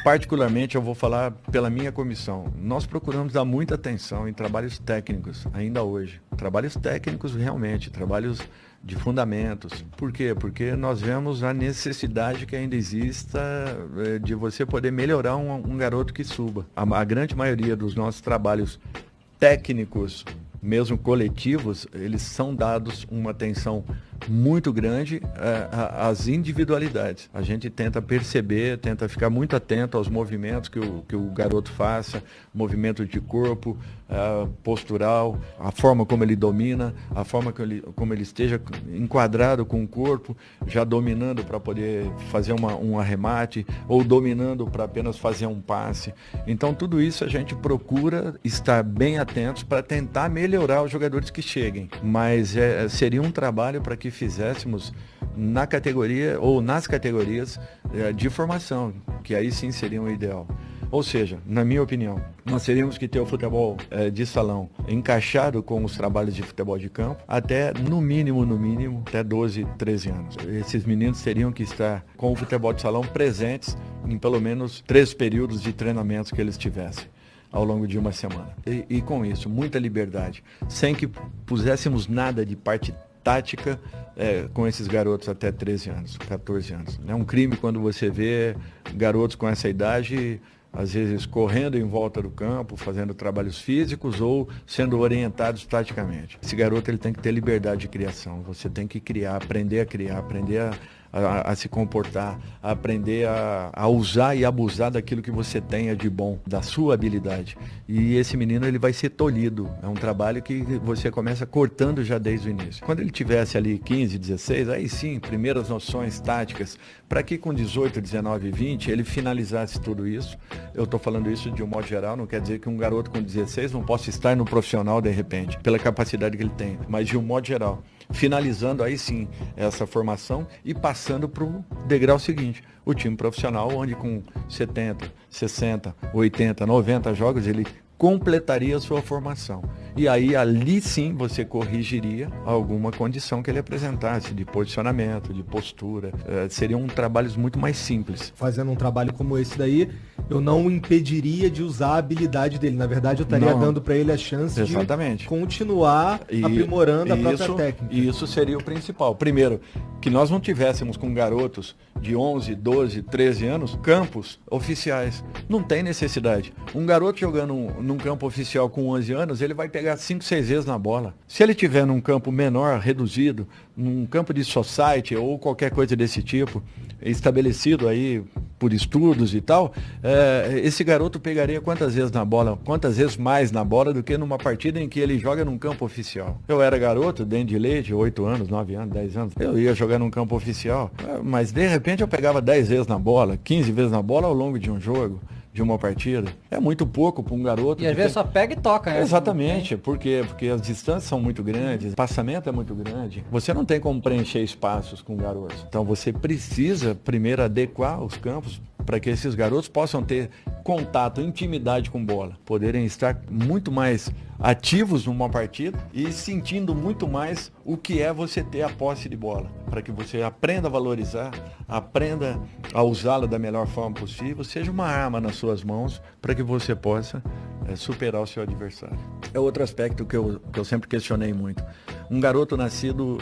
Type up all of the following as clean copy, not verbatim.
Particularmente, eu vou falar pela minha comissão. Nós procuramos dar muita atenção em trabalhos técnicos, ainda hoje. Trabalhos técnicos realmente, trabalhos de fundamentos. Por quê? Porque nós vemos a necessidade que ainda exista de você poder melhorar um garoto que suba. A grande maioria dos nossos trabalhos técnicos, mesmo coletivos, eles são dados uma atenção muito grande às individualidades. A gente tenta perceber, tenta ficar muito atento aos movimentos que o garoto faça, movimento de corpo, postural, a forma como ele domina, a forma como ele esteja enquadrado com o corpo, já dominando para poder fazer um arremate, ou dominando para apenas fazer um passe. Então tudo isso a gente procura estar bem atentos para tentar melhorar os jogadores que cheguem. Mas seria um trabalho para que fizéssemos na categoria ou nas categorias de formação, que aí sim seria o ideal. Ou seja, na minha opinião, nós teríamos que ter o futebol de salão encaixado com os trabalhos de futebol de campo até, no mínimo, até 12, 13 anos. Esses meninos teriam que estar com o futebol de salão presentes em pelo menos 3 períodos de treinamentos que eles tivessem ao longo de uma semana. E com isso, muita liberdade, sem que puséssemos nada de parte tática com esses garotos até 13 anos, 14 anos. É um crime quando você vê garotos com essa idade, às vezes correndo em volta do campo, fazendo trabalhos físicos ou sendo orientados taticamente. Esse garoto ele tem que ter liberdade de criação. Você tem que criar, aprender a criar, aprender a se comportar, a aprender a usar e abusar daquilo que você tenha de bom, da sua habilidade. E esse menino ele vai ser tolhido. É um trabalho que você começa cortando já desde o início. Quando ele tivesse ali 15, 16, aí sim, primeiras noções táticas, para que com 18, 19, 20 ele finalizasse tudo isso. Eu estou falando isso de um modo geral, não quer dizer que um garoto com 16 não possa estar no profissional de repente, pela capacidade que ele tem, mas de um modo geral. Finalizando aí sim essa formação e passando para o degrau seguinte, o time profissional, onde com 70, 60, 80, 90 jogos ele completaria a sua formação. E aí ali sim você corrigiria alguma condição que ele apresentasse, de posicionamento, de postura. Seriam trabalhos muito mais simples. Fazendo um trabalho como esse daí, eu não impediria de usar a habilidade dele. Na verdade, eu estaria dando para ele a chance de continuar aprimorando a própria técnica. E isso seria o principal. Primeiro, que nós não tivéssemos com garotos de 11, 12, 13 anos, campos oficiais. Não tem necessidade. Um garoto jogando num campo oficial com 11 anos, ele vai pegar 5, 6 vezes na bola. Se ele tiver num campo menor, reduzido, num campo de society ou qualquer coisa desse tipo, estabelecido aí por estudos e tal, esse garoto pegaria quantas vezes na bola, quantas vezes mais na bola do que numa partida em que ele joga num campo oficial. Eu era garoto, dentro de leite, 8 anos, 9 anos, 10 anos, eu ia jogar num campo oficial, mas de repente eu pegava 10 vezes na bola, 15 vezes na bola ao longo de um jogo, de uma partida. É muito pouco para um garoto. E às vezes só pega e toca, né? Exatamente. Por quê? Porque as distâncias são muito grandes, o passamento é muito grande. Você não tem como preencher espaços com garotos. Então você precisa primeiro adequar os campos para que esses garotos possam ter contato, intimidade com bola, poderem estar muito mais ativos numa partida e sentindo muito mais o que é você ter a posse de bola, para que você aprenda a valorizar, aprenda a usá-la da melhor forma possível, seja uma arma nas suas mãos para que você possa superar o seu adversário. É outro aspecto que eu sempre questionei muito. Um garoto nascido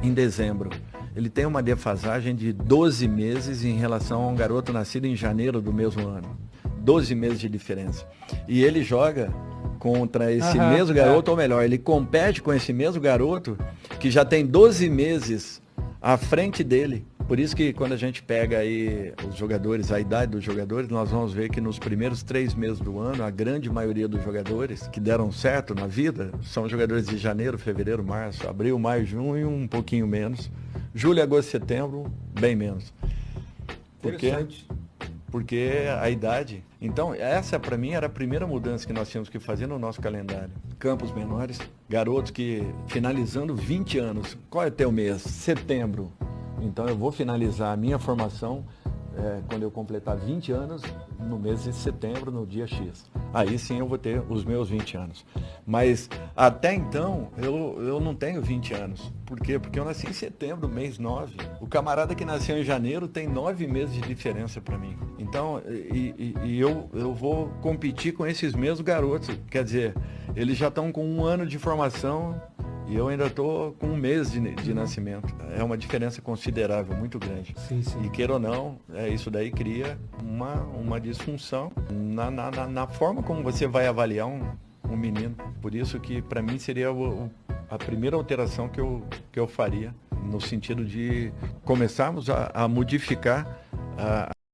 em dezembro, ele tem uma defasagem de 12 meses em relação a um garoto nascido em janeiro do mesmo ano. 12 meses de diferença. E ele joga contra esse mesmo garoto, ou melhor, ele compete com esse mesmo garoto que já tem 12 meses à frente dele. Por isso que quando a gente pega aí os jogadores, a idade dos jogadores, nós vamos ver que nos primeiros 3 meses do ano, a grande maioria dos jogadores que deram certo na vida são jogadores de janeiro, fevereiro, março, abril, maio, junho, um pouquinho menos. Julho, agosto, setembro, bem menos. Por quê? Porque a idade... Então, essa para mim era a primeira mudança que nós tínhamos que fazer no nosso calendário. Campos menores, garotos que finalizando 20 anos. Qual é o teu mês? Setembro. Então eu vou finalizar a minha formação quando eu completar 20 anos, no mês de setembro, no dia X. Aí sim eu vou ter os meus 20 anos. Mas até então, eu não tenho 20 anos. Por quê? Porque eu nasci em setembro, mês 9. O camarada que nasceu em janeiro tem 9 meses de diferença para mim. Então, eu vou competir com esses mesmos garotos. Quer dizer, eles já estão com 1 ano de formação e eu ainda estou com 1 mês de nascimento. É uma diferença considerável, muito grande. Sim, sim. E queira ou não, isso daí cria uma disfunção na forma como você vai avaliar um menino. Por isso que para mim seria a primeira alteração que eu faria, no sentido de começarmos a modificar